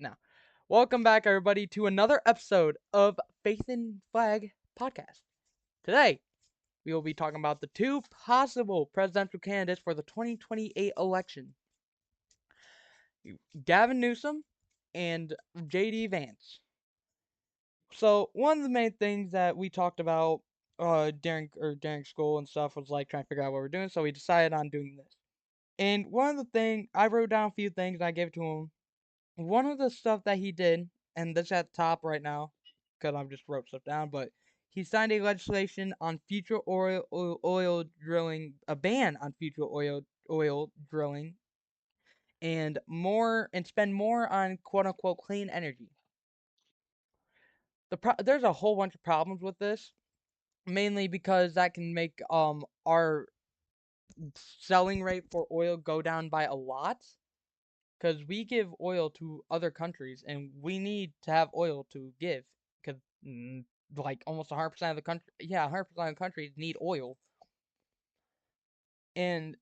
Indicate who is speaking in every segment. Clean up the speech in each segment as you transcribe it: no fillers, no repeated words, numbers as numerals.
Speaker 1: Now, welcome back, everybody, to another episode of Faith and Flag Podcast. Today, we will be talking about the two possible presidential candidates for the 2028 election, Gavin Newsom and J.D. Vance. So, one of the main things that we talked about during school and stuff was like trying to figure out what we're doing, so we decided on doing this. And one of the things, I wrote down a few things and I gave it to him. One of the stuff that he did, and this at the top right now, because I just wrote stuff down, but he signed a legislation on future oil drilling, a ban on future oil drilling, and spend more on quote unquote clean energy. There's a whole bunch of problems with this, mainly because that can make our selling rate for oil go down by a lot because we give oil to other countries and we need to have oil to give because like almost 100% of the country, yeah, 100% of the countries need oil. And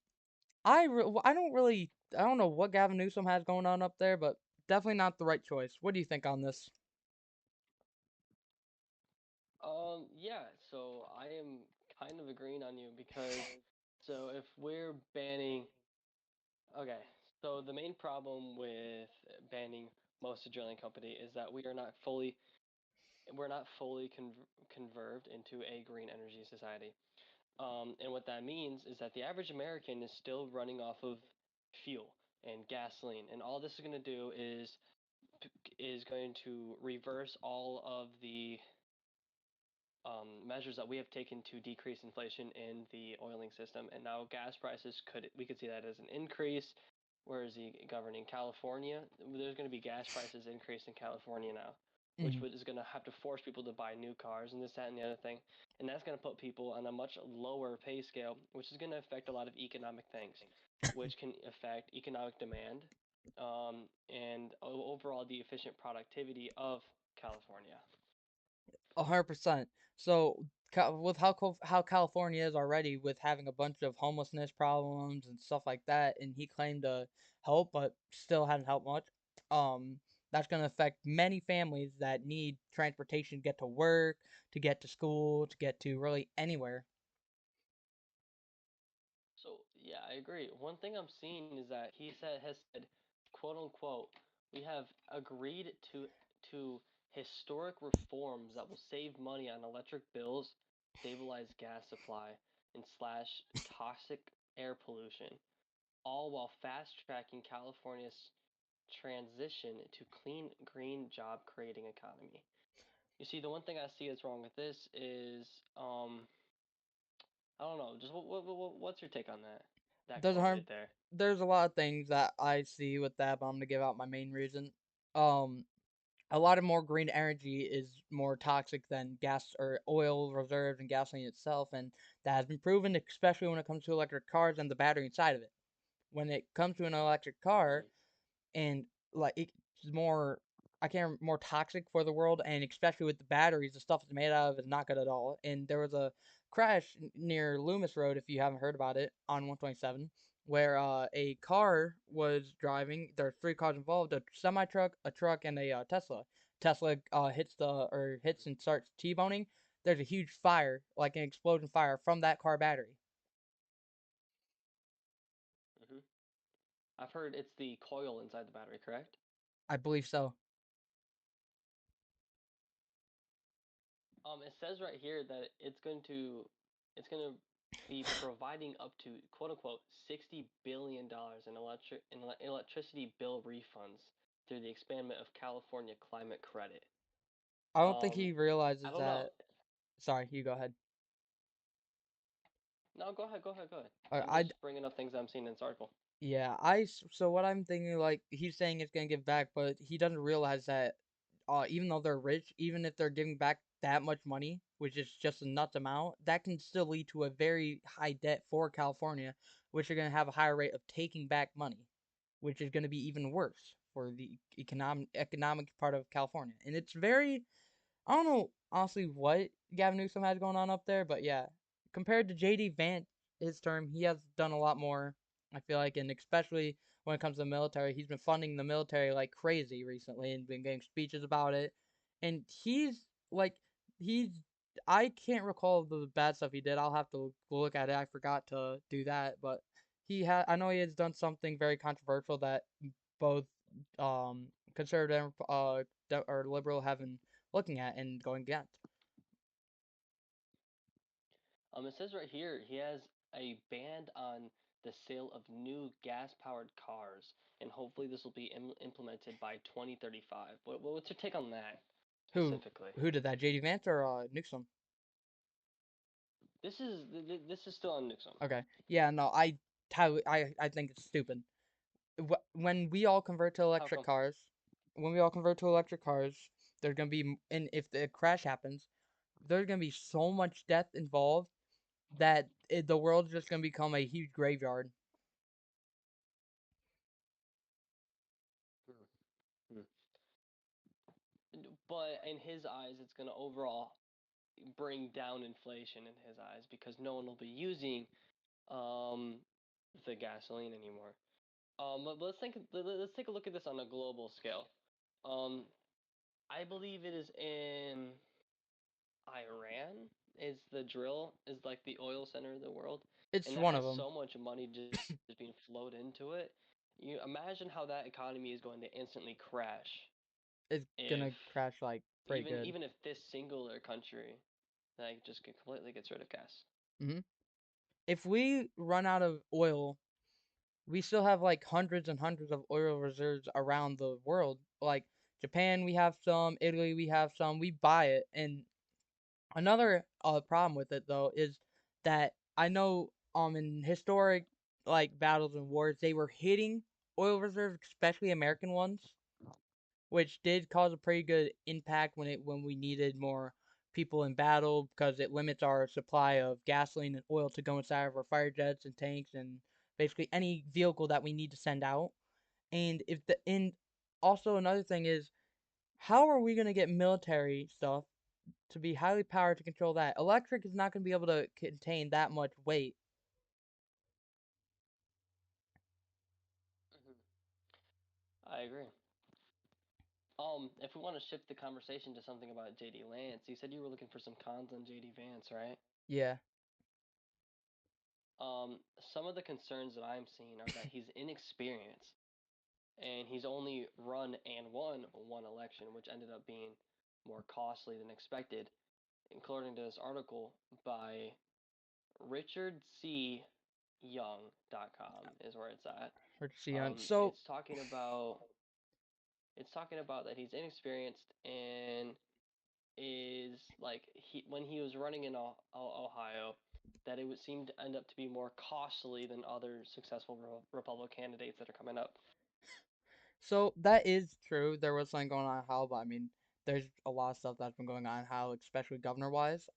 Speaker 1: I don't know what Gavin Newsom has going on up there, but definitely not the right choice. What do you think on this?
Speaker 2: Yeah, so I am kind of agreeing on you because if we're banning, okay, so the main problem with banning most of drilling company is that we're not fully converged into a green energy society. And what that means is that the average American is still running off of fuel and gasoline, and all this is going to do is going to reverse all of the measures that we have taken to decrease inflation in the oiling system. And now gas prices we could see that as an increase. Whereas the governing California, there's going to be gas prices increase in California now,
Speaker 1: Hmm.
Speaker 2: is going to have to force people to buy new cars and this, that, and the other thing. And that's going to put people on a much lower pay scale, which is going to affect a lot of economic things, which can affect economic demand and overall the efficient productivity of California.
Speaker 1: 100%. So with how California is already with having a bunch of homelessness problems and stuff like that, and he claimed to help, but still hadn't helped much. Um, that's going to affect many families that need transportation to get to work, to get to school, to get to really anywhere.
Speaker 2: So yeah, I agree. One thing I'm seeing is that has said, quote unquote, we have agreed to historic reforms that will save money on electric bills, stabilize gas supply, and slash toxic air pollution, all while fast tracking California's transition to clean, green, job creating economy. You see, the one thing I see that's wrong with this is, I don't know. Just what's your take on that
Speaker 1: There's a
Speaker 2: quote
Speaker 1: harm,
Speaker 2: right there?
Speaker 1: there's a lot of things that I see with that, but I'm gonna give out my main reason. Um, a lot of more green energy is more toxic than gas or oil reserves and gasoline itself, and that has been proven, especially when it comes to electric cars and the battery inside of it. When it comes to an electric car,
Speaker 2: Mm-hmm.
Speaker 1: and like it's more, I can't more toxic for the world, and especially with the batteries, the stuff it's made out of is not good at all. And there was a crash near Loomis Road, if you haven't heard about it, on 127, where a car was driving. There are three cars involved: a semi truck, a truck, and a Tesla. Tesla hits and starts T-boning. There's a huge fire, like an explosion fire from that car battery.
Speaker 2: Mm-hmm. I've heard it's the coil inside the battery, correct?
Speaker 1: I believe so.
Speaker 2: It says right here that it's going to be providing up to quote unquote $60 billion in electricity bill refunds through the expandment of California climate credit.
Speaker 1: I don't think
Speaker 2: Um,
Speaker 1: he
Speaker 2: I
Speaker 1: realizes
Speaker 2: don't know.
Speaker 1: that. Sorry, you go ahead.
Speaker 2: No, go ahead, go ahead, go ahead.
Speaker 1: I,
Speaker 2: I'm
Speaker 1: I
Speaker 2: just bringing up things I'm seeing in this article.
Speaker 1: Yeah, so what I'm thinking, like he's saying it's gonna give back, but he doesn't realize that even though they're rich, even if they're giving back that much money, which is just a nuts amount, that can still lead to a very high debt for California, which are gonna have a higher rate of taking back money, which is gonna be even worse for the economic part of California. And it's very, I don't know honestly what Gavin Newsom has going on up there, but yeah, compared to JD Vance, his term, he has done a lot more. I feel like, and especially when it comes to the military. He's been funding the military like crazy recently and been getting speeches about it. And like he's I can't recall the bad stuff he did. I'll have to look at it. I forgot to do that, but I know he has done something very controversial that both conservative or liberal have been looking at and going against.
Speaker 2: It says right here he has a ban on the sale of new gas-powered cars, and hopefully this will be implemented by 2035. What's your take on that
Speaker 1: Who
Speaker 2: specifically?
Speaker 1: who did that? JD Vance or Newsom?
Speaker 2: This is still on Nixon.
Speaker 1: Okay. Yeah, no, I think it's stupid. When we all convert to
Speaker 2: How
Speaker 1: electric
Speaker 2: come?
Speaker 1: cars, when we all convert to electric cars, there's gonna be and if the crash happens, there's gonna be so much death involved that the world's just gonna become a huge graveyard.
Speaker 2: Hmm. But in his eyes, it's going to overall bring down inflation in his eyes because no one will be using um, the gasoline anymore. But let's take a look at this on a global scale. Um, I believe it is in Iran is the drill is like the oil center of the world,
Speaker 1: It's
Speaker 2: and that
Speaker 1: one
Speaker 2: has
Speaker 1: of them.
Speaker 2: so much money just being flowed into it. You imagine how that economy is going to instantly crash
Speaker 1: It's
Speaker 2: if
Speaker 1: gonna crash like pretty good.
Speaker 2: even if this singular country like just completely gets rid of gas.
Speaker 1: hmm If we run out of oil, we still have like hundreds and hundreds of oil reserves around the world. Like Japan, we have some. Italy, we have some. We buy it, and another problem with it though is that I know in historic like battles and wars they were hitting oil reserves, especially American ones, which did cause a pretty good impact when we needed more people in battle because it limits our supply of gasoline and oil to go inside of our fire jets and tanks and basically any vehicle that we need to send out. And also another thing is how are we going to get military stuff to be highly powered to control that? Electric is not going to be able to contain that much weight.
Speaker 2: I agree. If we want to shift the conversation to something about JD Lance, you said you were looking for some cons on JD Vance, right?
Speaker 1: Yeah.
Speaker 2: Some of the concerns that I'm seeing are that he's inexperienced and he's only run and won one election, which ended up being more costly than expected. According to this article by richardcyoung.com is where it's at.
Speaker 1: Or to see on. So
Speaker 2: It's talking about that he's inexperienced and is like when he was running in Ohio, that it would seem to end up to be more costly than other successful Republican candidates that are coming up.
Speaker 1: So that is true. There was something going on in Hal, but I mean, there's a lot of stuff that's been going on in Hal, especially governor wise.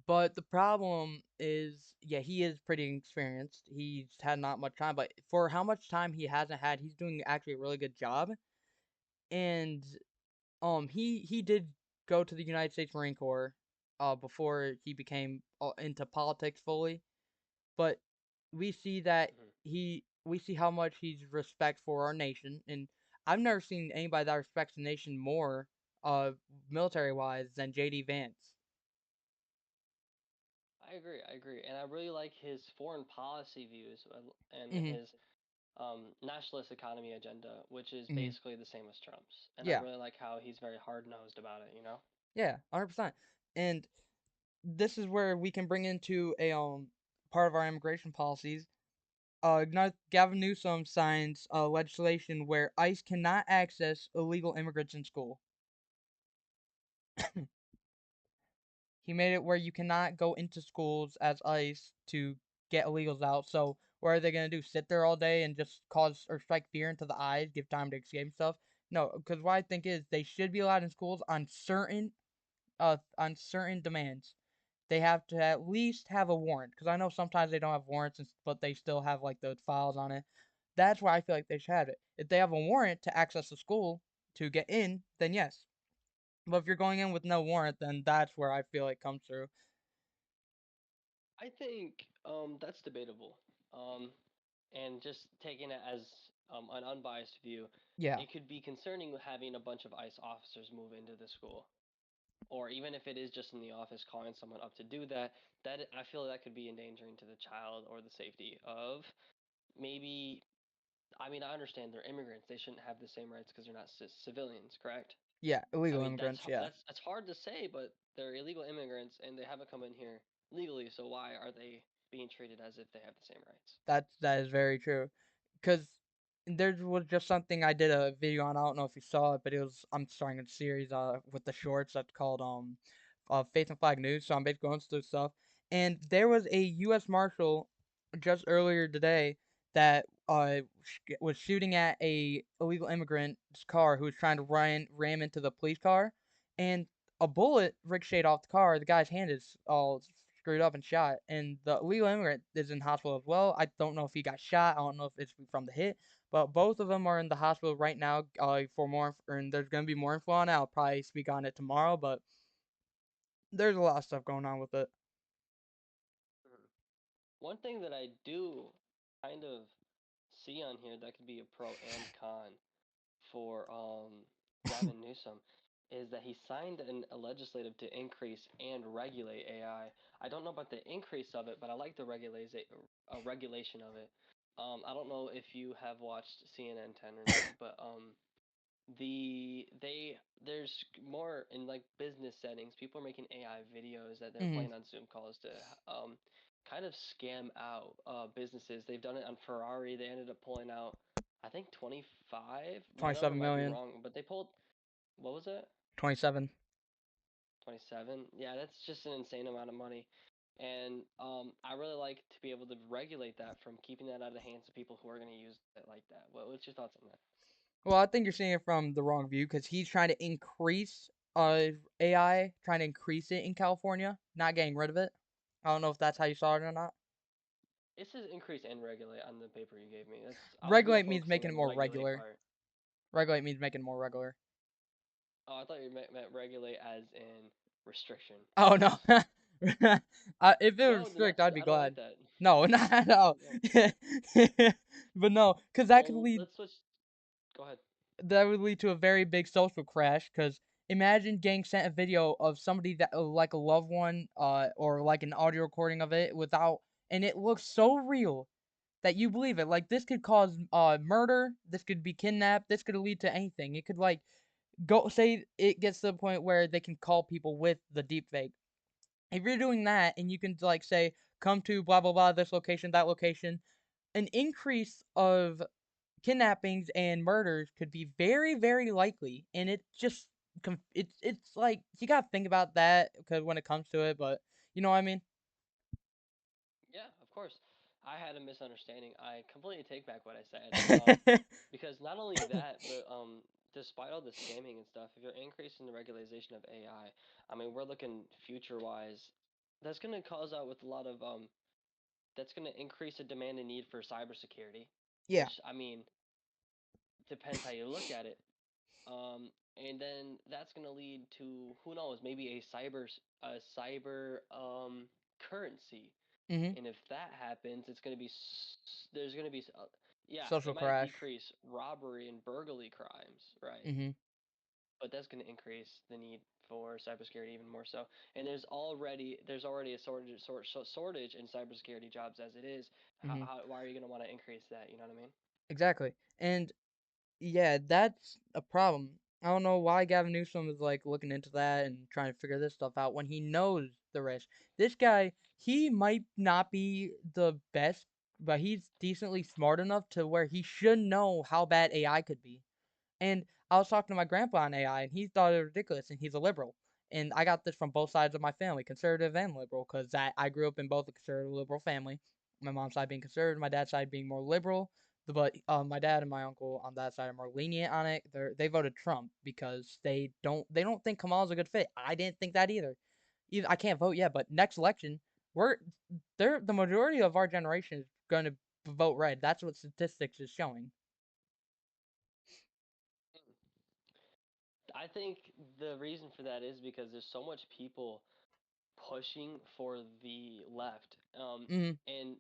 Speaker 1: But the problem is, yeah, he is pretty experienced. He's had not much time, but for how much time he hasn't had, he's doing actually a really good job. And he did go to the United States Marine Corps, before he became into politics fully. But we see that
Speaker 2: Mhm.
Speaker 1: we see how much he's respect for our nation, and I've never seen anybody that respects the nation more, uh, military wise than JD Vance.
Speaker 2: I agree, and I really like his foreign policy views and
Speaker 1: hmm
Speaker 2: his nationalist economy agenda, which is
Speaker 1: hmm
Speaker 2: basically the same as Trump's. And I
Speaker 1: Yeah,
Speaker 2: really like how he's very hard nosed about it. You know.
Speaker 1: yeah, 100%. And this is where we can bring into a part of our immigration policies. Gavin Newsom signs legislation where ICE cannot access illegal immigrants in school. He made it where you cannot go into schools as ICE to get illegals out. So what are they gonna do? Sit there all day and just cause or strike fear into the eyes, give time to escape stuff? No, because what I think is they should be allowed in schools on certain demands. They have to at least have a warrant because I know sometimes they don't have warrants, but they still have like those files on it. That's why I feel like they should have it. If they have a warrant to access the school to get in, then yes. But if you're going in with no warrant, then that's where I feel it comes through.
Speaker 2: I think that's debatable. Um, and just taking it as an unbiased view,
Speaker 1: Yeah.
Speaker 2: it could be concerning having a bunch of ICE officers move into the school, or even if it is just in the office calling someone up to do that. That I feel that could be endangering to the child or the safety of maybe. I mean, I understand they're immigrants; they shouldn't have the same rights because they're not civilians, correct?
Speaker 1: Yeah,
Speaker 2: I
Speaker 1: illegal
Speaker 2: mean,
Speaker 1: immigrants, yeah.
Speaker 2: that's hard to say, but they're illegal immigrants and they haven't come in here legally. So why are they being treated as if they have the same rights?
Speaker 1: That is very true. Cause there was just something I did a video on. I don't know if you saw it, but it was I'm starting a series with the shorts that's called Faith and Flag News. So I'm basically going through stuff, and there was a U.S. Marshal just earlier today that was shooting at a illegal immigrant's car who was trying to ram into the police car, and a bullet ricocheted off the car. The guy's hand is all screwed up and shot, and the illegal immigrant is in hospital as well. I don't know if he got shot. I don't know if it's from the hit, but both of them are in the hospital right now. For more, and there's gonna be more info on it. I'll probably speak on it tomorrow, but there's a lot of stuff going on with it.
Speaker 2: Mhm. One thing that I do kind of see on here that could be a pro and con for Gavin Newsom is that he signed a legislative to increase and regulate AI. I don't know about the increase of it, but I like the regulation of it. I don't know if you have watched CNN 10 or not, but there's more in like business settings. People are making AI videos that they're
Speaker 1: Mm-hmm.
Speaker 2: playing on Zoom calls to kind of scam out businesses. They've done it on Ferrari. They ended up pulling out, I think 25. My number
Speaker 1: 27
Speaker 2: might be
Speaker 1: million.
Speaker 2: wrong, but they pulled, what was it?
Speaker 1: 27.
Speaker 2: 27. Yeah, that's just an insane amount of money. And I really like to be able to regulate that from keeping that out of the hands of people who are going to use it like that. What's your thoughts on that?
Speaker 1: Well, I think you're seeing it from the wrong view because he's trying to increase AI, trying to increase it in California, not getting rid of it. I don't know if that's how you saw it or not.
Speaker 2: It says increase and regulate on the paper you gave me. That's I was more
Speaker 1: Regulate means
Speaker 2: focusing
Speaker 1: making
Speaker 2: on
Speaker 1: it
Speaker 2: the
Speaker 1: more
Speaker 2: regulate
Speaker 1: regular.
Speaker 2: part.
Speaker 1: Regulate means making it more regular.
Speaker 2: Oh, I thought you meant regulate as in restriction.
Speaker 1: Oh no.
Speaker 2: Cause
Speaker 1: If it was
Speaker 2: no, then
Speaker 1: strict,
Speaker 2: that's
Speaker 1: I'd be
Speaker 2: I don't like
Speaker 1: glad.
Speaker 2: that.
Speaker 1: No, not at all.
Speaker 2: No.
Speaker 1: But no, because
Speaker 2: Well, let's switch. Go ahead.
Speaker 1: that would lead to a very big social crash. Because imagine getting sent a video of somebody that like a loved one, or like an audio recording of it without, and it looks so real that you believe it. Like this could cause murder. This could be kidnapped. This could lead to anything. It could like go say it gets to the point where they can call people with the deep fake. If you're doing that and you can like say come to blah blah blah this location that location, an increase of kidnappings and murders could be very very likely, and it just it's like you gotta think about that because when it comes to it, but you know what I mean.
Speaker 2: Yeah, of course. I had a misunderstanding. I completely take back what I said. Because not only that, but despite all the scamming and stuff, if you're increasing the regularization of AI, I mean, we're looking future wise. That's going to cause out with a lot of that's going to increase the demand and need for cybersecurity,
Speaker 1: Yeah.
Speaker 2: which I mean depends how you look at it. And then that's going to lead to who knows, maybe a cyber currency.
Speaker 1: Mhm.
Speaker 2: And if that happens, there's going to be yeah,
Speaker 1: Social
Speaker 2: it might
Speaker 1: crash.
Speaker 2: decrease robbery and burglary crimes, right?
Speaker 1: Mhm.
Speaker 2: But that's going to increase the need for cybersecurity even more so. And there's already a shortage in cybersecurity jobs as it is.
Speaker 1: Mhm.
Speaker 2: Why are you going to want to increase that? You know what I mean?
Speaker 1: Exactly. And yeah, that's a problem. I don't know why Gavin Newsom is like looking into that and trying to figure this stuff out when he knows the risk. This guy, he might not be the best, but he's decently smart enough to where he should know how bad AI could be. And I was talking to my grandpa on AI, and he thought it was ridiculous, and he's a liberal. And I got this from both sides of my family, conservative and liberal, because I grew up in both a conservative liberal family. My mom's side being conservative, my dad's side being more liberal. But my dad and my uncle on that side are more lenient on it. They voted Trump because they don't think Kamal's a good fit. I didn't think that either. I can't vote yet, but next election, we're the majority of our generation is going to vote red. That's what statistics is showing.
Speaker 2: I think the reason for that is because there's so much people pushing for the left.
Speaker 1: Mhm.
Speaker 2: And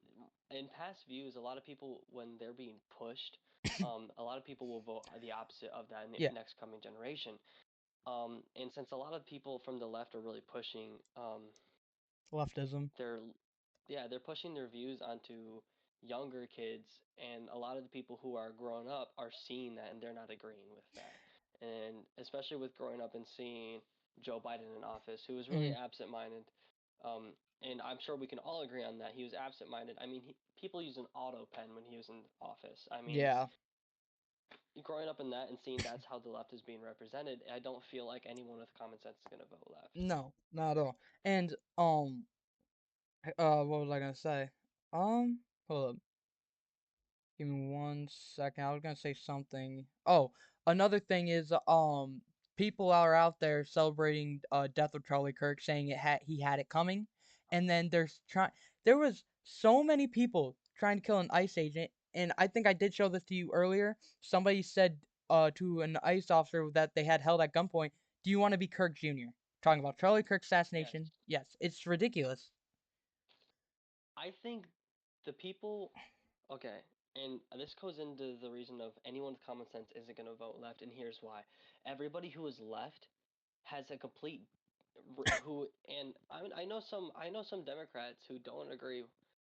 Speaker 2: in past views, a lot of people, when they're being pushed, a lot of people will vote the opposite of that in the
Speaker 1: Yeah.
Speaker 2: next coming generation. And since a lot of people from the left are really pushing
Speaker 1: Leftism.
Speaker 2: their, yeah, they're pushing their views onto younger kids, and a lot of the people who are growing up are seeing that and they're not agreeing with that. And especially with growing up and seeing Joe Biden in office, who was really
Speaker 1: Mhm.
Speaker 2: absent-minded, and I'm sure we can all agree on that. He was absent-minded. I mean, people use an auto pen when he was in office. I mean,
Speaker 1: Yeah.
Speaker 2: growing up in that and seeing that's how the left is being represented, I don't feel like anyone with common sense is going to vote left.
Speaker 1: No, not at all. And what was I gonna say? Hold up. Give me 1 second. I was gonna say something. Oh, another thing is people are out there celebrating death of Charlie Kirk, saying he had it coming, and then there was so many people trying to kill an ICE agent, and I think I did show this to you earlier. Somebody said to an ICE officer that they had held at gunpoint, "Do you want to be Kirk Jr.?" Talking about Charlie Kirk's
Speaker 2: Yes.
Speaker 1: assassination. Yes, it's ridiculous.
Speaker 2: I think the people, okay, and this goes into the reason of anyone with common sense isn't going to vote left, and here's why. Everybody who is left has a complete who, and I know some Democrats who don't agree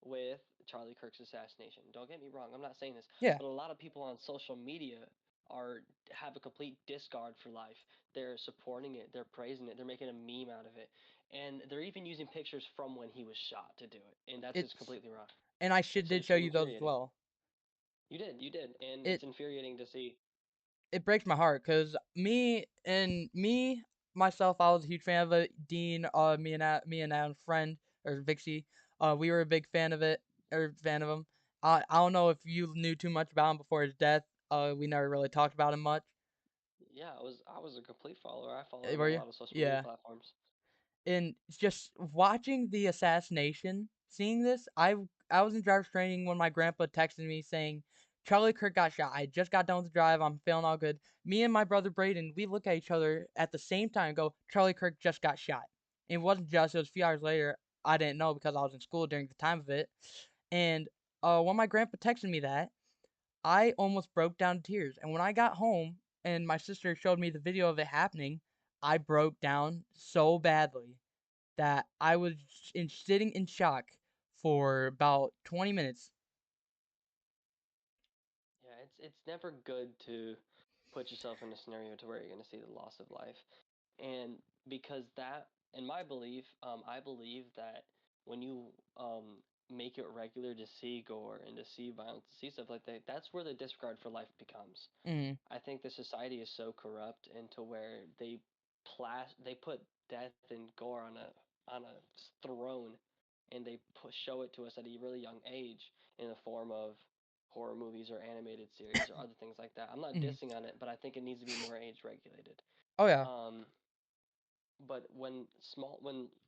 Speaker 2: with Charlie Kirk's assassination. Don't get me wrong, I'm not saying this,
Speaker 1: Yeah,
Speaker 2: but a lot of people on social media are have a complete discard for life. They're supporting it, they're praising it, they're making a meme out of it, and they're even using pictures from when he was shot to do it, and that's just
Speaker 1: it's
Speaker 2: completely wrong.
Speaker 1: and I should did
Speaker 2: It's
Speaker 1: show you those as
Speaker 2: infuriating.
Speaker 1: well.
Speaker 2: You did, and
Speaker 1: It
Speaker 2: it's infuriating to see.
Speaker 1: it breaks my heart because me myself, I was a huge fan of it. Dean, me and a friend or Vixie, we were a big fan of it or fan of him. I don't know if you knew too much about him before his death. We never really talked about him much.
Speaker 2: Yeah, I was a complete follower. I followed him
Speaker 1: Were
Speaker 2: on a
Speaker 1: you?
Speaker 2: lot of social media
Speaker 1: Yeah.
Speaker 2: platforms.
Speaker 1: And just watching the assassination, seeing this, I was in driver's training when my grandpa texted me saying, "Charlie Kirk got shot. I just got done with the drive. I'm feeling all good." Me and my brother Braden, we look at each other at the same time, and go, "Charlie Kirk just got shot." And it wasn't just; it was a few hours later. I didn't know because I was in school during the time of it. And when my grandpa texted me that, I almost broke down in tears. And when I got home and my sister showed me the video of it happening, I broke down so badly that I was sitting in shock for about 20 minutes.
Speaker 2: Yeah, it's never good to put yourself in a scenario to where you're going to see the loss of life. And because that, in my belief, I believe that when you make it regular to see gore and to see violence, to see stuff like that, that's where the disregard for life becomes.
Speaker 1: Mm,
Speaker 2: I think the society is so corrupt into where they put death and gore on a throne, and they show it to us at a really young age in the form of horror movies or animated series or other things like that. I'm not
Speaker 1: mm.
Speaker 2: dissing on it, but I think it needs to be more age regulated.
Speaker 1: Oh yeah.
Speaker 2: Um, but when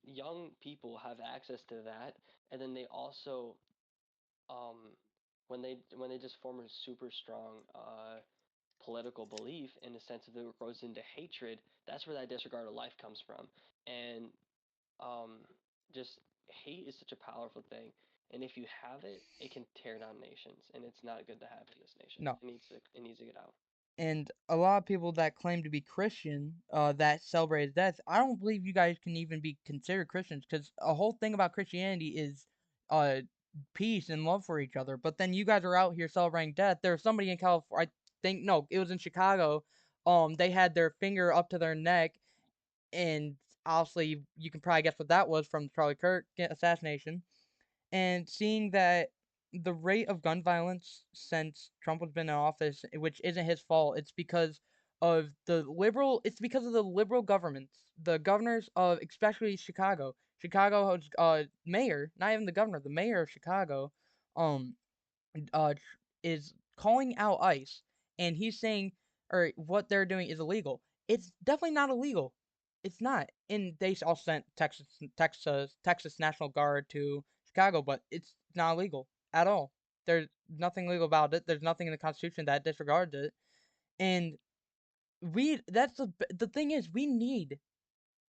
Speaker 2: young people have access to that, and then they also um, when they just form a super strong political belief in the sense that it grows into hatred, that's where that disregard of life comes from. And um, just hate is such a powerful thing. And if you have it, it can tear down nations, and it's not good to have in this nation.
Speaker 1: No.
Speaker 2: It needs to get out.
Speaker 1: And a lot of people that claim to be Christian, that celebrate his death, I don't believe you guys can even be considered Christians because a whole thing about Christianity is uh peace and love for each other. But then you guys are out here celebrating death. There was somebody in California, I think no, it was in Chicago. They had their finger up to their neck, and obviously you can probably guess what that was from the Charlie Kirk assassination. And seeing that the rate of gun violence since Trump has been in office, which isn't his fault, it's because of the liberal governments, the governors of especially Chicago. Chicago's mayor, not even the governor, the mayor of Chicago, um, is calling out ICE, and he's saying, or what they're doing is illegal. It's definitely not illegal. It's not. And they all sent Texas National Guard to Chicago, but it's not illegal at all. There's nothing legal about it. There's nothing in the Constitution that disregards it. And the thing is, we need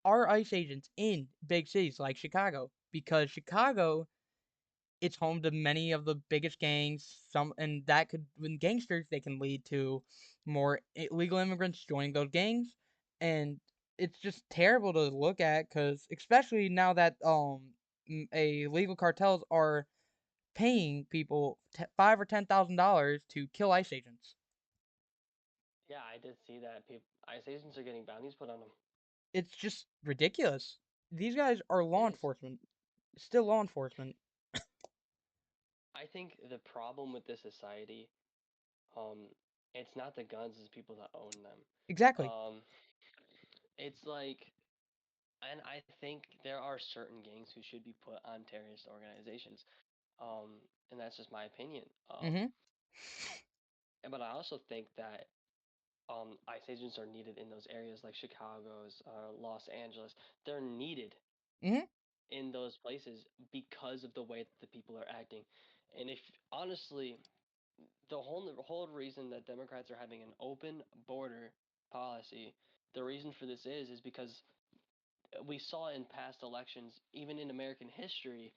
Speaker 1: are ICE agents in big cities like Chicago because Chicago it's home to many of the biggest gangs. Some and that could when gangsters they can lead to more illegal immigrants joining those gangs, and it's just terrible to look at because especially now that a legal cartels are paying people $5 or $10,000 to kill ICE agents.
Speaker 2: Yeah, I did see that. People, ICE agents are getting bounties put on them.
Speaker 1: It's just ridiculous. These guys are
Speaker 2: It
Speaker 1: law
Speaker 2: is.
Speaker 1: enforcement, still law enforcement.
Speaker 2: I think the problem with this society, um, it's not the guns, it's people that own them.
Speaker 1: Exactly.
Speaker 2: Um, it's like, and I think there are certain gangs who should be put on terrorist organizations. And that's just my opinion.
Speaker 1: Mhm.
Speaker 2: But I also think that ICE agents are needed in those areas like Chicago's, Los Angeles. They're needed
Speaker 1: Mhm.
Speaker 2: in those places because of the way that the people are acting. And if honestly, the whole reason that Democrats are having an open border policy, the reason for this is because we saw in past elections, even in American history,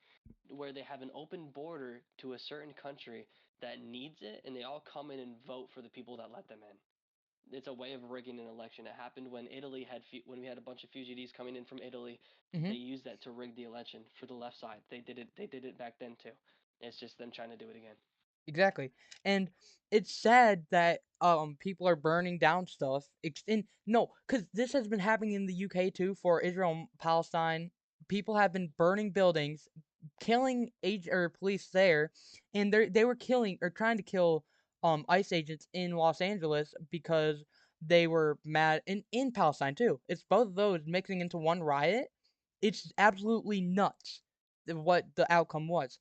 Speaker 2: where they have an open border to a certain country that needs it, and they all come in and vote for the people that let them in. It's a way of rigging an election. It happened when Italy had when we had a bunch of fugees coming in from Italy. They
Speaker 1: Mhm.
Speaker 2: used that to rig the election for the left side. They did it. They did it back then too. It's just them trying to do it again.
Speaker 1: Exactly. And it's sad that people are burning down stuff. No, cuz this has been happening in the UK too for Israel and Palestine. People have been burning buildings, killing age or police there, and they were killing or trying to kill ICE agents in Los Angeles because they were mad in Palestine too. It's both of those mixing into one riot. It's absolutely nuts what the outcome was.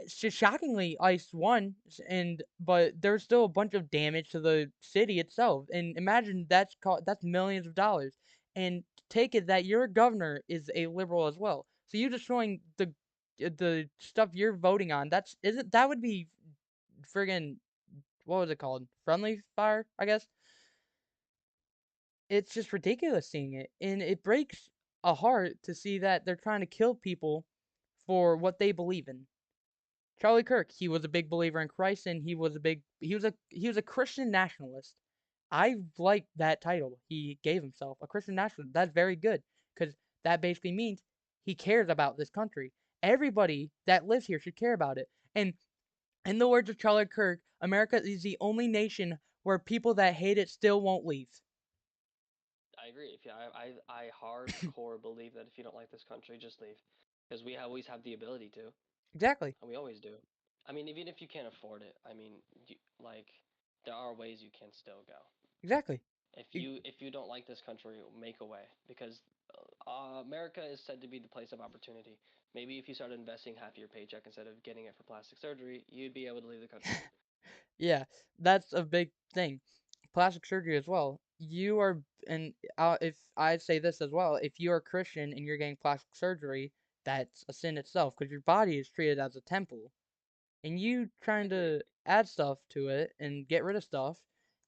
Speaker 1: Shockingly ICE won, and but there's still a bunch of damage to the city itself. And imagine that's millions of dollars. And take it that your governor is a liberal as well. So you destroying the stuff you're voting on. That's isn't that would be friggin' what was it called? Friendly fire, I guess. It's just ridiculous seeing it, and it breaks a heart to see that they're trying to kill people for what they believe in. Charlie Kirk, he was a big believer in Christ, and he was a Christian nationalist. I like that title he gave himself, a Christian nationalist. That's very good because that basically means he cares about this country. Everybody that lives here should care about it. And in the words of Charlie Kirk, America is the only nation where people that hate it still won't leave.
Speaker 2: I agree. If you, I hardcore believe that if you don't like this country, just leave, because we always have the ability to.
Speaker 1: Exactly.
Speaker 2: We always do. I mean, even if you can't afford it, I mean, like there are ways you can still go.
Speaker 1: Exactly.
Speaker 2: If you don't like this country, make a way because America is said to be the place of opportunity. Maybe if you started investing half your paycheck instead of getting it for plastic surgery, you'd be able to leave the country.
Speaker 1: Yeah, that's a big thing. Plastic surgery as well. You are, and if I say this as well, if you are Christian and you're getting plastic surgery, that's a sin itself because your body is treated as a temple, and you
Speaker 2: I
Speaker 1: trying
Speaker 2: agree.
Speaker 1: to add stuff to it and get rid of stuff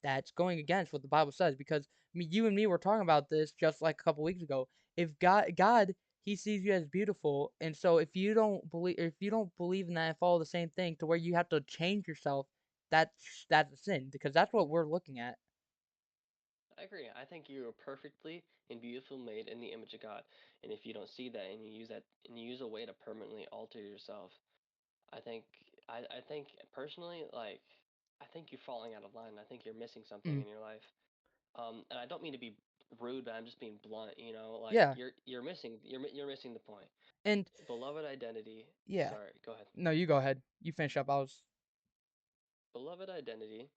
Speaker 1: that's going against what the Bible says. Because you and me were talking about this just like a couple weeks ago. If God, He sees you as beautiful, and so if you don't believe in that and follow the same thing to where you have to change yourself, that's a sin because that's what we're looking at.
Speaker 2: I agree. I think you are perfectly and beautifully made in the image of God. And if you don't see that and you use that and you use a way to permanently alter yourself, I think I think personally, like I think you're falling out of line. I think you're missing something
Speaker 1: Mm,
Speaker 2: in your life. And I don't mean to be rude, but I'm just being blunt. Like
Speaker 1: yeah,
Speaker 2: you're missing the point.
Speaker 1: and
Speaker 2: Beloved identity.
Speaker 1: yeah.
Speaker 2: Sorry, go ahead.
Speaker 1: No, you go ahead. You finish up. I was.
Speaker 2: Beloved identity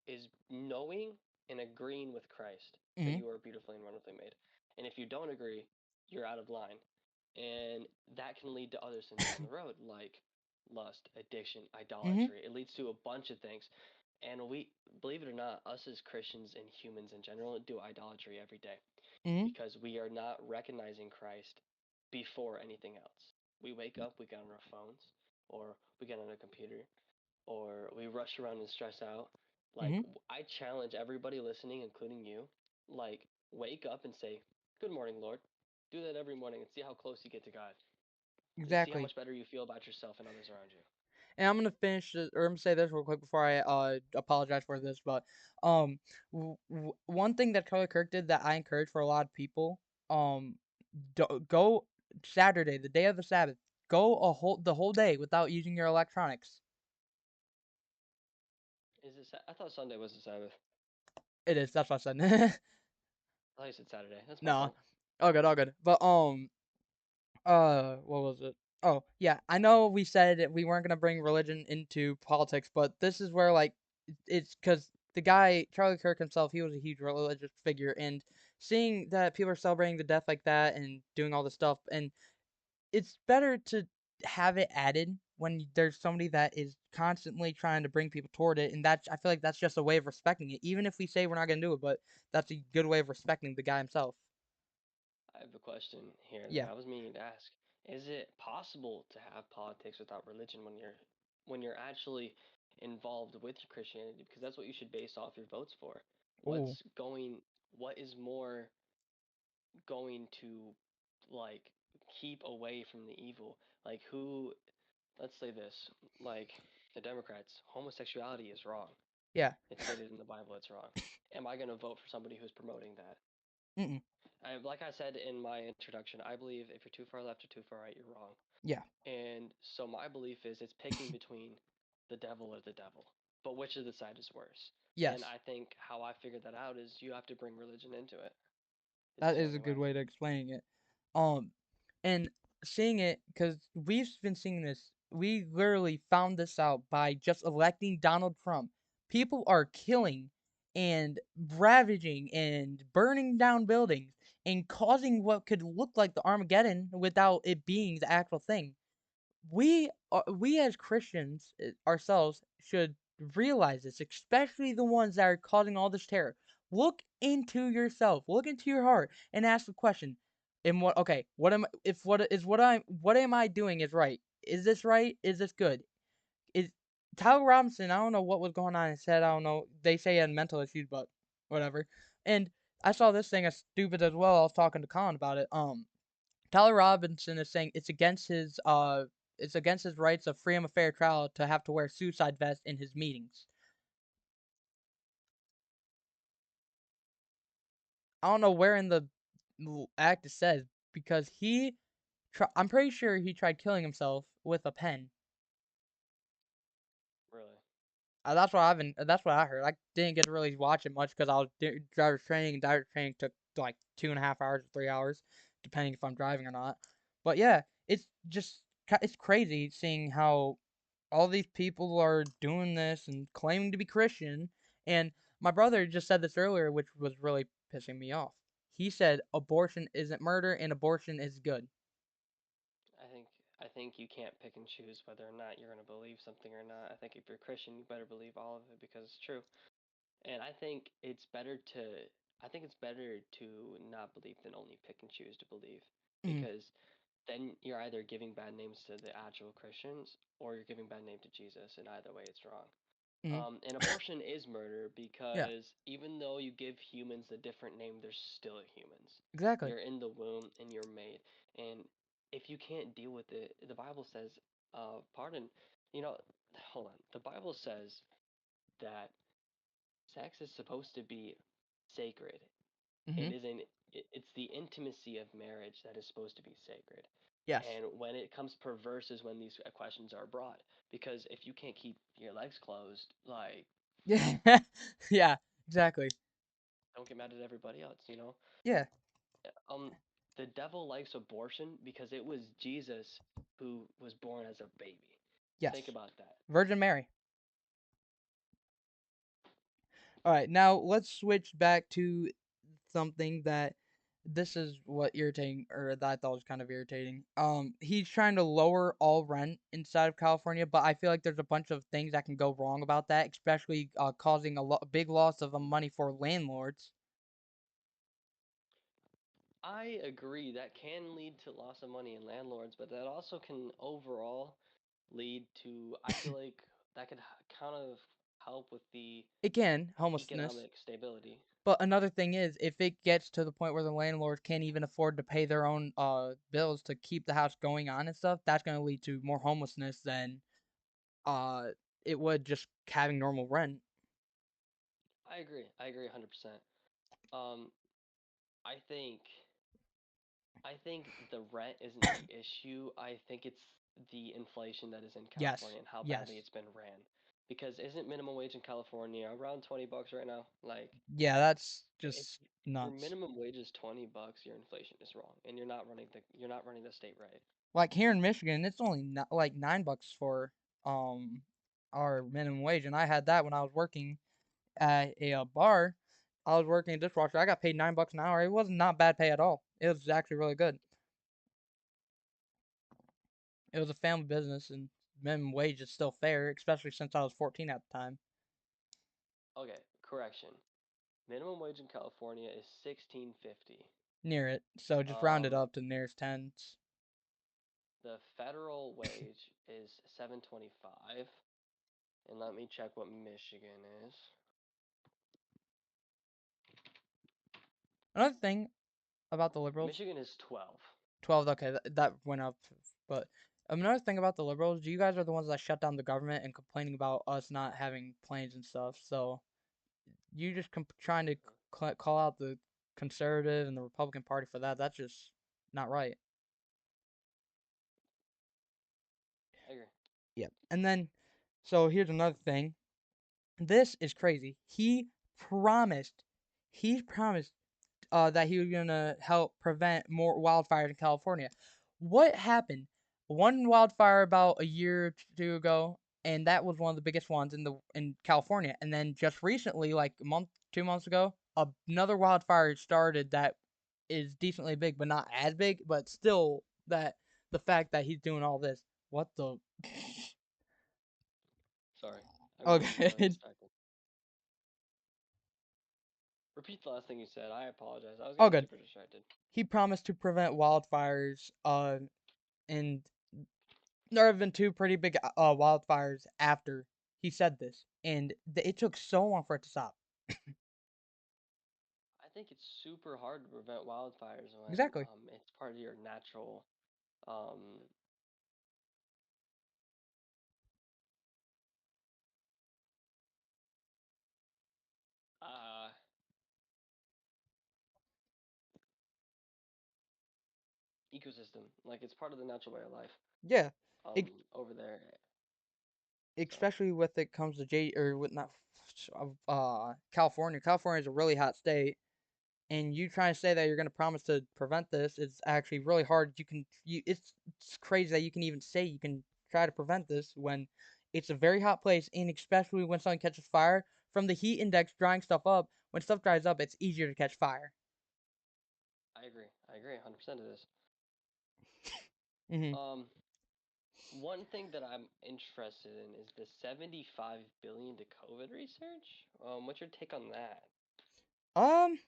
Speaker 2: is knowing and agreeing with Christ that
Speaker 1: Mhm.
Speaker 2: you are beautifully and wonderfully made. And if you don't agree, you're out of line. And that can lead to other sins down the road, like lust, addiction,
Speaker 1: Mhm.
Speaker 2: idolatry. It leads to a bunch of things. And we, believe it or not, us as Christians and humans in general do idolatry every day
Speaker 1: Mhm.
Speaker 2: because we are not recognizing Christ before anything else. We wake up, we get on our phones, or we get on a computer, or we rush around and stress out. Like,
Speaker 1: Mhm.
Speaker 2: I challenge everybody listening, including you, like, wake up and say, Good morning, Lord. Do that every morning and see how close you get to God. And see how
Speaker 1: Exactly.
Speaker 2: much better you feel about yourself and others around you.
Speaker 1: And I'm gonna finish this, or I'm gonna say this real quick before I apologize for this, but um one thing that Charlie Kirk did that I encourage for a lot of people, um go Saturday, the day of the Sabbath, go the whole day without using your electronics.
Speaker 2: Is it? I thought Sunday was the Sabbath.
Speaker 1: It is. That's what I said.
Speaker 2: I thought you said Saturday. That's my
Speaker 1: No,
Speaker 2: fault.
Speaker 1: all good, all good. But what was it? Oh, yeah. I know we said we weren't gonna bring religion into politics, but this is where like it's because the guy Charlie Kirk himself, he was a huge religious figure, and seeing that people are celebrating the death like that and doing all this stuff, and it's better to have it added when there's somebody that is constantly trying to bring people toward it, and that's I feel like that's just a way of respecting it, even if we say we're not gonna do it, but that's a good way of respecting the guy himself.
Speaker 2: I have a question here that
Speaker 1: Yeah.
Speaker 2: I was meaning to ask. Is it possible to have politics without religion when you're actually involved with your Christianity? Because that's what you should base off your votes for.
Speaker 1: Ooh.
Speaker 2: What is more going to like keep away from the evil? Like who, let's say this, like the Democrats, homosexuality is wrong.
Speaker 1: Yeah.
Speaker 2: It's stated in the Bible it's wrong. Am I going to vote for somebody who's promoting that?
Speaker 1: Mm-mm.
Speaker 2: Like I said in my introduction, I believe if you're too far left or too far right, you're wrong.
Speaker 1: Yeah.
Speaker 2: And so my belief is it's picking between the devil or the devil. But which of the side is worse? And
Speaker 1: Yes.
Speaker 2: I think how I figured that out is you have to bring religion into it. It's
Speaker 1: That
Speaker 2: the
Speaker 1: is a
Speaker 2: only way.
Speaker 1: good way to explaining it. Um, and seeing it because we've been seeing this. We literally found this out by just electing Donald Trump. People are killing and ravaging and burning down buildings and causing what could look like the Armageddon without it being the actual thing. We as Christians ourselves should realize this, especially the ones that are causing all this terror. Look into yourself, look into your heart, and ask the question: "In what? Okay, what am if what is what am I doing is right? Is this right? Is this good? Is Tyler Robinson? I don't know what was going on in his head. I don't know. They say he had mental issues, but whatever. And I saw this thing as stupid as well. I was talking to Colin about it. Tyler Robinson is saying it's against his rights of freedom of fair trial to have to wear a suicide vest in his meetings. I don't know where in the act it says because I'm pretty sure he tried killing himself with a pen.
Speaker 2: Really.
Speaker 1: That's what I heard. I didn't get to really watch it much because I was driver's training, and driver's training took like 2.5 hours or 3 hours, depending if I'm driving or not. But yeah, it's just it's crazy seeing how all these people are doing this and claiming to be Christian. And my brother just said this earlier, which was really pissing me off. He said abortion isn't murder and abortion is good.
Speaker 2: I think I think you can't pick and choose whether or not you're going to believe something or not. I think if you're Christian, you better believe all of it because it's true. And I think it's better to not believe than only pick and choose to believe
Speaker 1: Mm,
Speaker 2: because then you're either giving bad names to the actual Christians or you're giving bad name to Jesus, and either way it's wrong.
Speaker 1: mm,
Speaker 2: And abortion is murder
Speaker 1: yeah,
Speaker 2: because even though you give humans a different name, they're still humans.
Speaker 1: exactly.
Speaker 2: You're in the womb and you're made. And if you can't deal with it, the Bible says, pardon, you know, hold on. The Bible says that sex is supposed to be sacred.
Speaker 1: Hmm.
Speaker 2: It isn't. It's the intimacy of marriage that is supposed to be sacred.
Speaker 1: Yes.
Speaker 2: And when it comes perverse is when these questions are brought. Because if you can't keep your legs closed, like
Speaker 1: Yeah. Yeah. Exactly.
Speaker 2: don't get mad at everybody else, you know.
Speaker 1: Yeah.
Speaker 2: Um, the devil likes abortion because it was Jesus who was born as a baby. Think
Speaker 1: Yes.
Speaker 2: about that.
Speaker 1: Virgin Mary. All right. Now let's switch back to something that this is what irritating or that I thought was kind of irritating. He's trying to lower all rent inside of California, but I feel like there's a bunch of things that can go wrong about that, especially causing big loss of money for landlords.
Speaker 2: I agree that can lead to loss of money in landlords, but that also can overall lead to. I feel like that could kind of help with the
Speaker 1: It can homelessness.
Speaker 2: economic stability.
Speaker 1: But another thing is, if it gets to the point where the landlord can't even afford to pay their own bills to keep the house going on and stuff, that's going to lead to more homelessness than uh it would just having normal rent.
Speaker 2: I agree. I agree 100%. Um, I think I think the rent isn't the issue. I think it's the inflation that is in
Speaker 1: Yes.
Speaker 2: California and how badly
Speaker 1: Yes.
Speaker 2: it's been ran. Because isn't minimum wage in California around $20 right now? Like,
Speaker 1: Yeah, that's
Speaker 2: if
Speaker 1: just
Speaker 2: your
Speaker 1: nuts.
Speaker 2: minimum wage is $20, your inflation is wrong, and you're not running the state right.
Speaker 1: Like here in Michigan, it's only like $9 for um our minimum wage, and I had that when I was working at a bar. I was working a dishwasher. I got paid $9 an hour. It was not bad pay at all. It was actually really good. It was a family business, and minimum wage is still fair, especially since I was 14 at the time.
Speaker 2: Okay, correction. Minimum wage in California is 16.50.
Speaker 1: Near it, so just round it
Speaker 2: Um,
Speaker 1: up to the nearest tens.
Speaker 2: the federal wage is 7.25, and let me check what Michigan is.
Speaker 1: Another thing about the liberals,
Speaker 2: Michigan is 12.
Speaker 1: 12. Okay, that went up, but another thing about the liberals, you guys are the ones that shut down the government and complaining about us not having planes and stuff. So you just trying to call out the conservative and the Republican Party for that. That's just not right.
Speaker 2: I agree.
Speaker 1: Yep. And then, so here's another thing. This is crazy. Promised, he promised that he was gonna help prevent more wildfires in California. What happened? One wildfire about a year or two ago, and that was one of the biggest ones in California. And then just recently, like a month, 2 months ago, another wildfire started that is decently big, but not as big, but still that the fact that he's doing all this. What the?
Speaker 2: Sorry, I'm getting very
Speaker 1: Okay.
Speaker 2: distracted. Repeat the last thing you said. I apologize. I was
Speaker 1: Oh,
Speaker 2: getting
Speaker 1: good.
Speaker 2: super distracted.
Speaker 1: He promised to prevent wildfires. And there have been two pretty big wildfires after he said this, and it took so long for it to stop.
Speaker 2: I think it's super hard to prevent wildfires when
Speaker 1: Exactly.
Speaker 2: it's part of your natural um, uh, ecosystem. Like it's part of the natural way of life
Speaker 1: Yeah. Ex-
Speaker 2: over there. So
Speaker 1: Especially with it comes to J or with not California. California is a really hot state, and you trying to say that you're going to promise to prevent this is actually really hard. It's crazy that you can even say you can try to prevent this when it's a very hot place, and especially when something catches fire from the heat index drying stuff up. When stuff dries up, it's easier to catch fire.
Speaker 2: I agree. I agree 100% of this.
Speaker 1: Hmm.
Speaker 2: Um, one thing that I'm interested in is the 75 billion to COVID research. What's your take on that?
Speaker 1: Um,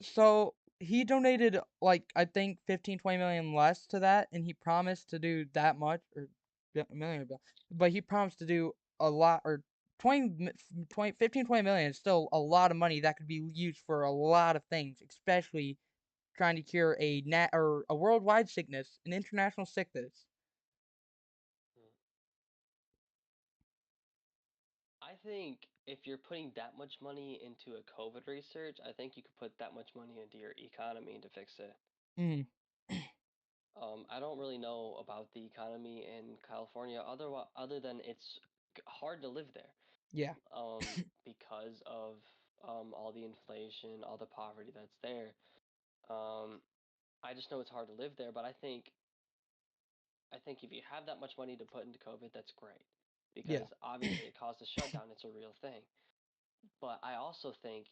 Speaker 1: so he donated like I think 15, 20 million less to that, and he promised to do that much or a million, but he promised to do a lot or 20, 15, 20 million is still a lot of money that could be used for a lot of things, especially trying to cure a nat or a worldwide sickness, an international sickness.
Speaker 2: Hmm. I think if you're putting that much money into a COVID research, I think you could put that much money into your economy to fix it.
Speaker 1: Mm,
Speaker 2: I don't really know about the economy in California other than it's hard to live there.
Speaker 1: yeah.
Speaker 2: Because of all the inflation, all the poverty that's there. Um, I just know it's hard to live there, but I think if you have that much money to put into COVID, that's great
Speaker 1: Yeah.
Speaker 2: because obviously it caused a shutdown. It's a real thing. But I also think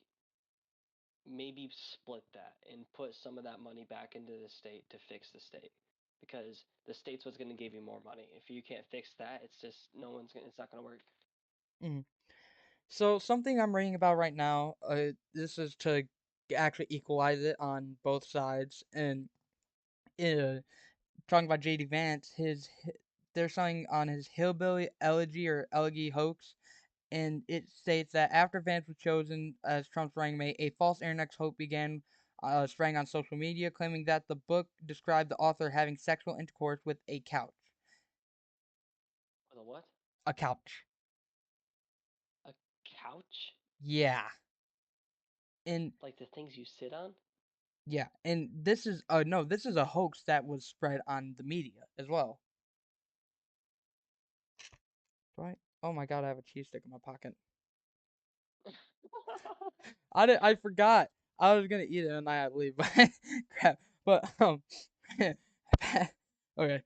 Speaker 2: maybe split that and put some of that money back into the state to fix the state because the state's what's going to give you more money. If you can't fix that, it's just no one's gonna, it's not going to work.
Speaker 1: Mm. So something I'm reading about right now, this is to actually equalize it on both sides, and uh, talking about JD Vance, they're saying on his hillbilly elegy or elegy hoax, and it states that after Vance was chosen as Trump's running mate, a false internet hope began spreading on social media, claiming that the book described the author having sexual intercourse with a couch.
Speaker 2: With a what?
Speaker 1: A couch.
Speaker 2: A couch?
Speaker 1: Yeah. And
Speaker 2: Like the things you sit on?
Speaker 1: yeah, and this is no, this is a hoax that was spread on the media as well. Right? Oh my god, I have a cheese stick in my pocket. I forgot. I was gonna eat it and I had to leave. Crap. But okay.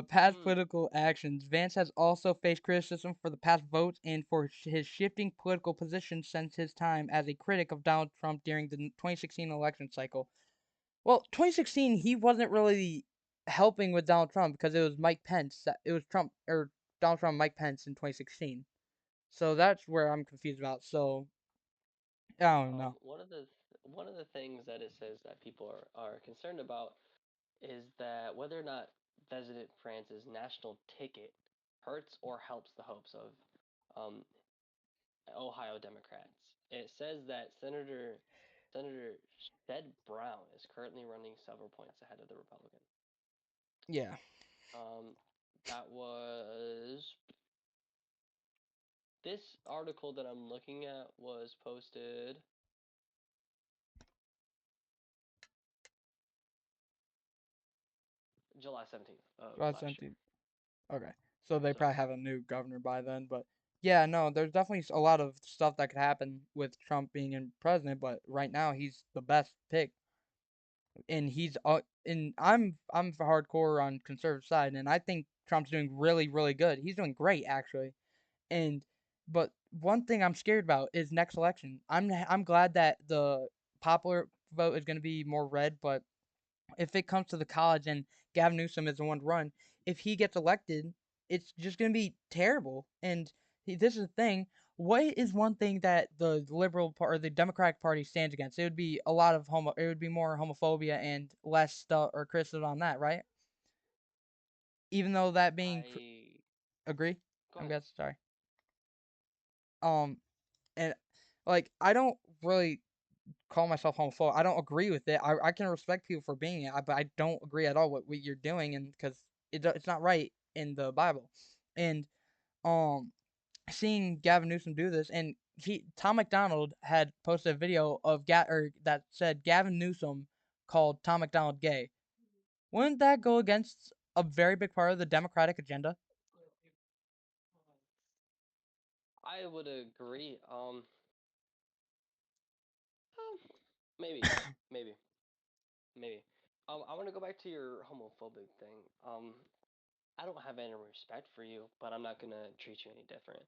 Speaker 1: Past
Speaker 2: Hmm.
Speaker 1: political actions. Vance has also faced criticism for the past votes and for his shifting political positions since his time as a critic of Donald Trump during the 2016 election cycle. Well, 2016 he wasn't really helping with Donald Trump because it was Mike Pence. It was Trump or Donald Trump, Mike Pence in 2016. So that's where I'm confused about. So I don't know.
Speaker 2: One of the things that it says that people are concerned about is that whether or not President France's national ticket hurts or helps the hopes of um, Ohio Democrats. It says that Senator Shed Brown is currently running several points ahead of the Republican.
Speaker 1: Yeah.
Speaker 2: Um, that was this article that I'm looking at was posted July 17th of
Speaker 1: July
Speaker 2: last year.
Speaker 1: 17th. Okay. So they
Speaker 2: So
Speaker 1: probably have a new governor by then, but yeah, no, there's definitely a lot of stuff that could happen with Trump being in president, but right now he's the best pick, and and I'm for hardcore on conservative side, and I think Trump's doing really really good. He's doing great actually, and but one thing I'm scared about is next election. I'm glad that the popular vote is going to be more red, but if it comes to the college and Gavin Newsom is the one to run, if he gets elected, it's just going to be terrible. And this is the thing. What is one thing that the liberal part or the Democratic Party stands against? It would be a lot of homo. It would be more homophobia and less stuff or criticism on that, right? Even though that being
Speaker 2: I
Speaker 1: agree,
Speaker 2: go
Speaker 1: I'm
Speaker 2: ahead.
Speaker 1: guessing. Sorry. Um, and like I don't really call myself homophobic. I don't agree with it. I can respect people for being it, but I don't agree at all with what you're doing, and because it's not right in the Bible. And um, seeing Gavin Newsom do this, and Tom McDonald had posted a video of that said Gavin Newsom called Tom McDonald gay. Wouldn't that go against a very big part of the Democratic agenda?
Speaker 2: I would agree. Maybe, maybe, maybe. I want to go back to your homophobic thing. I don't have any respect for you, but I'm not gonna treat you any different.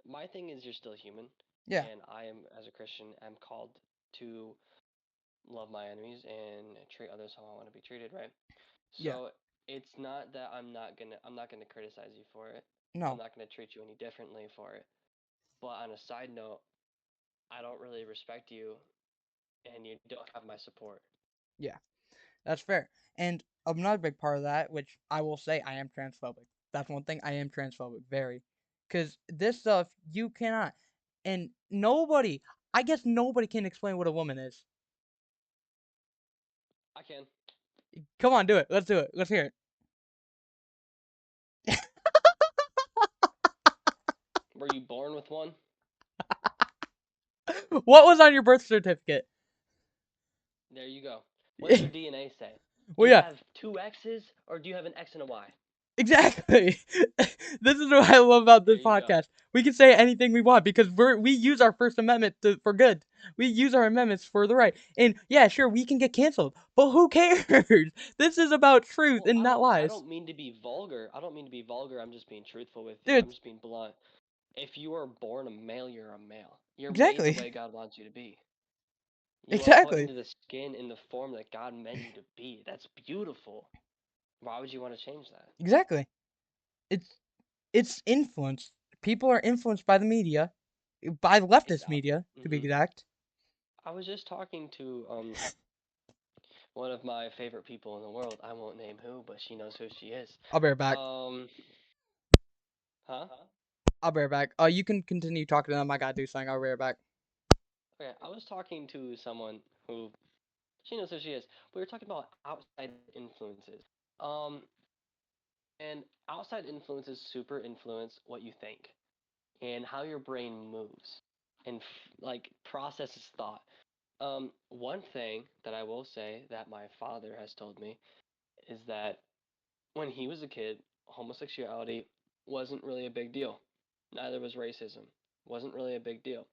Speaker 2: My thing is you're still human,
Speaker 1: Yeah,
Speaker 2: and I am, as a Christian, am called to love my enemies and treat others how I want to be treated, right?
Speaker 1: yeah,
Speaker 2: So it's not that I'm not gonna criticize you for it. I'm
Speaker 1: no,
Speaker 2: not gonna treat you any differently for it. But on a side note, I don't really respect you, and you don't have my support.
Speaker 1: yeah. That's fair. And another big part of that, which I will say, I am transphobic. That's one thing I am transphobic, very. Because this stuff, you cannot. And nobody, I guess nobody can explain what a woman is.
Speaker 2: I can.
Speaker 1: Come on, do it. Let's do it. Let's hear
Speaker 2: Were you born with one?
Speaker 1: it. What was on your birth certificate?
Speaker 2: There you go. What's your DNA say? Do
Speaker 1: Well,
Speaker 2: you
Speaker 1: yeah,
Speaker 2: have two X's or do you have an X and a Y?
Speaker 1: exactly. This is what I love about
Speaker 2: There
Speaker 1: this
Speaker 2: you go.
Speaker 1: podcast. We can say anything we want because we use our First Amendment for good. We use our amendments for the right. And yeah, sure, we can get canceled, but who cares? This is about truth
Speaker 2: Well,
Speaker 1: and not
Speaker 2: I
Speaker 1: lies,
Speaker 2: don't mean to be vulgar. I don't mean to be vulgar. I'm just being truthful with you.
Speaker 1: dude.
Speaker 2: I'm just being blunt. If you are born a male, you're a male. You're made the
Speaker 1: Exactly,
Speaker 2: way God wants you to be. You are put
Speaker 1: exactly,
Speaker 2: into the skin in the form that God meant you to be. That's beautiful. Why would you want to change that?
Speaker 1: exactly. It's it's influence. People are influenced by the media, by
Speaker 2: It's
Speaker 1: leftist media to be
Speaker 2: mm-hmm.
Speaker 1: exact.
Speaker 2: I was just talking to one of my favorite people in the world. I won't name who, but she knows who she is.
Speaker 1: I'll be right back.
Speaker 2: Um, huh?
Speaker 1: I'll be right back. You can continue talking to them. I gotta do something. I'll be right back.
Speaker 2: Okay, I was talking to someone who she knows who she is. We were talking about outside influences. Um, and outside influences super influence what you think and how your brain moves and like processes thought. One thing that I will say that my father has told me is that when he was a kid, homosexuality wasn't really a big deal. Neither was racism. Wasn't really a big deal.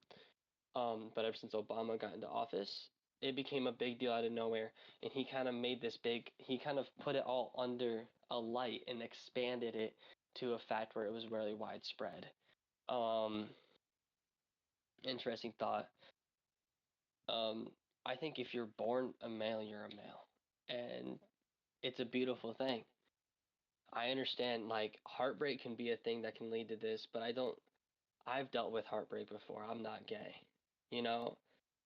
Speaker 2: But ever since Obama got into office, it became a big deal out of nowhere, and he kind of made this big. He kind of put it all under a light and expanded it to a fact where it was really widespread. Um, Interesting thought. Um, I think if you're born a male, you're a male, and it's a beautiful thing. I understand like heartbreak can be a thing that can lead to this, but I don't. I've dealt with heartbreak before. I'm not gay, you know.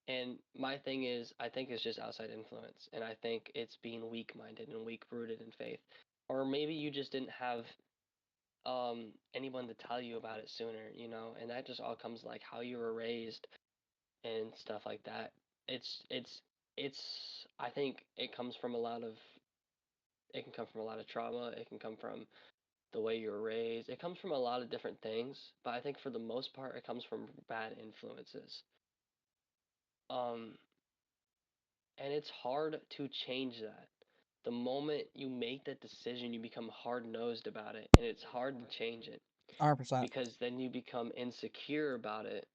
Speaker 2: And my thing is, I think it's just outside influence, and I think it's being weak-minded and weak-rooted in faith, or maybe you just didn't have anyone to tell you about it sooner, you know, and that just all comes like how you were raised and stuff like that. It's it's it's. I think it comes from a lot of. It can come from a lot of trauma. It can come from the way you were raised. It comes from a lot of different things, but I think for the most part, it comes from bad influences. Um, And it's hard to change that. The moment you make that decision, you become hard nosed about it, and it's hard to change it
Speaker 1: 100%.
Speaker 2: because then you become insecure about it,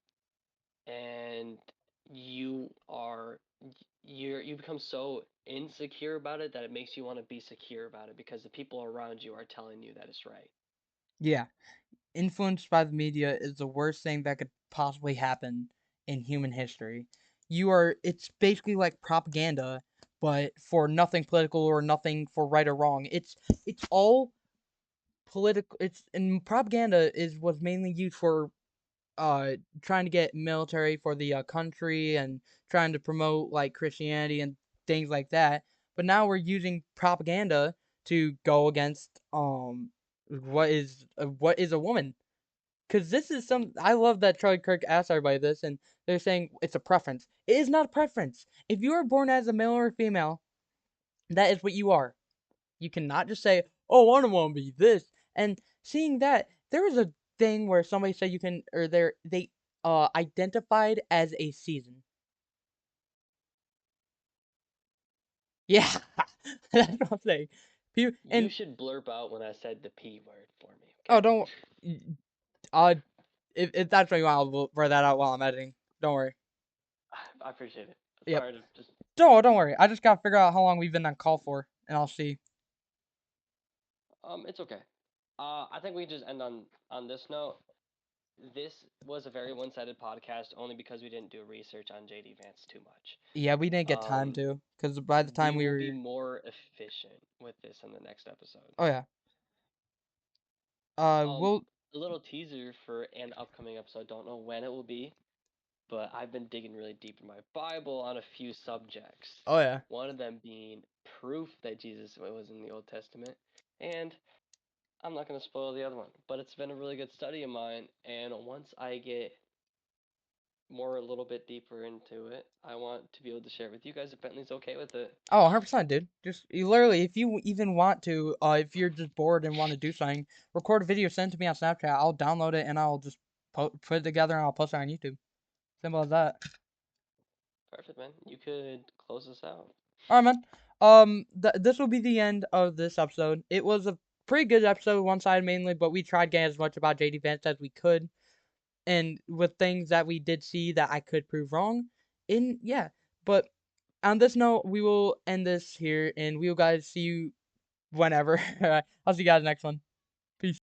Speaker 2: and you are you become so insecure about it that it makes you want to be secure about it because the people around you are telling you that it's right.
Speaker 1: Yeah. Influenced by the media is the worst thing that could possibly happen in human history. It's basically like propaganda, but for nothing political or nothing for right or wrong. It's all political. It's and propaganda is was mainly used for trying to get military for the country and trying to promote like Christianity and things like that. But now we're using propaganda to go against what is a woman, because this is some. I love that Charlie Kirk asked everybody this, and they're saying it's a preference. It is not a preference. If you are born as a male or a female, that is what you are. You cannot just say, "Oh, I don't want to be this." And seeing that, there was a thing where somebody said you can, or they identified as a season. Yeah, that's what I'm saying. People
Speaker 2: You
Speaker 1: and
Speaker 2: should blurb out when I said the P word for me,
Speaker 1: oh,
Speaker 2: okay?
Speaker 1: don't. Uh, if that's what you want, I'll write that out while I'm editing. Don't worry.
Speaker 2: I appreciate it.
Speaker 1: Yep.
Speaker 2: Sorry to just
Speaker 1: Don't worry. I just gotta figure out how long we've been on call for, and I'll see.
Speaker 2: it's okay. I think we just end on this note. This was a very one-sided podcast only because we didn't do research on JD Vance too much.
Speaker 1: Yeah, we didn't get time
Speaker 2: Um,
Speaker 1: to, because by the
Speaker 2: we
Speaker 1: time we
Speaker 2: will be
Speaker 1: were,
Speaker 2: more efficient with this in the next episode.
Speaker 1: oh yeah,
Speaker 2: Um,
Speaker 1: we'll,
Speaker 2: a little teaser for an upcoming episode. Don't know when it will be, but I've been digging really deep in my Bible on a few subjects.
Speaker 1: oh yeah.
Speaker 2: One of them being proof that Jesus was in the Old Testament, and I'm not going to spoil the other one, but it's been a really good study of mine. And once I get more a little bit deeper into it, I want to be able to share it with you guys if Bentley's okay with it.
Speaker 1: Oh, 100%, dude. Just you literally, if you even want to, if you're just bored and want to do something, record a video, send it to me on Snapchat. I'll download it and I'll just put it together and I'll post it on YouTube. Simple as that.
Speaker 2: Perfect, man. You could close us out.
Speaker 1: All right, man. This will be the end of this episode. It was a pretty good episode, one side mainly, but we tried getting as much about JD Vance as we could, and with things that we did see that I could prove wrong. In yeah, but on this note, we will end this here, and we will guys see you whenever. I'll see you guys next one. Peace.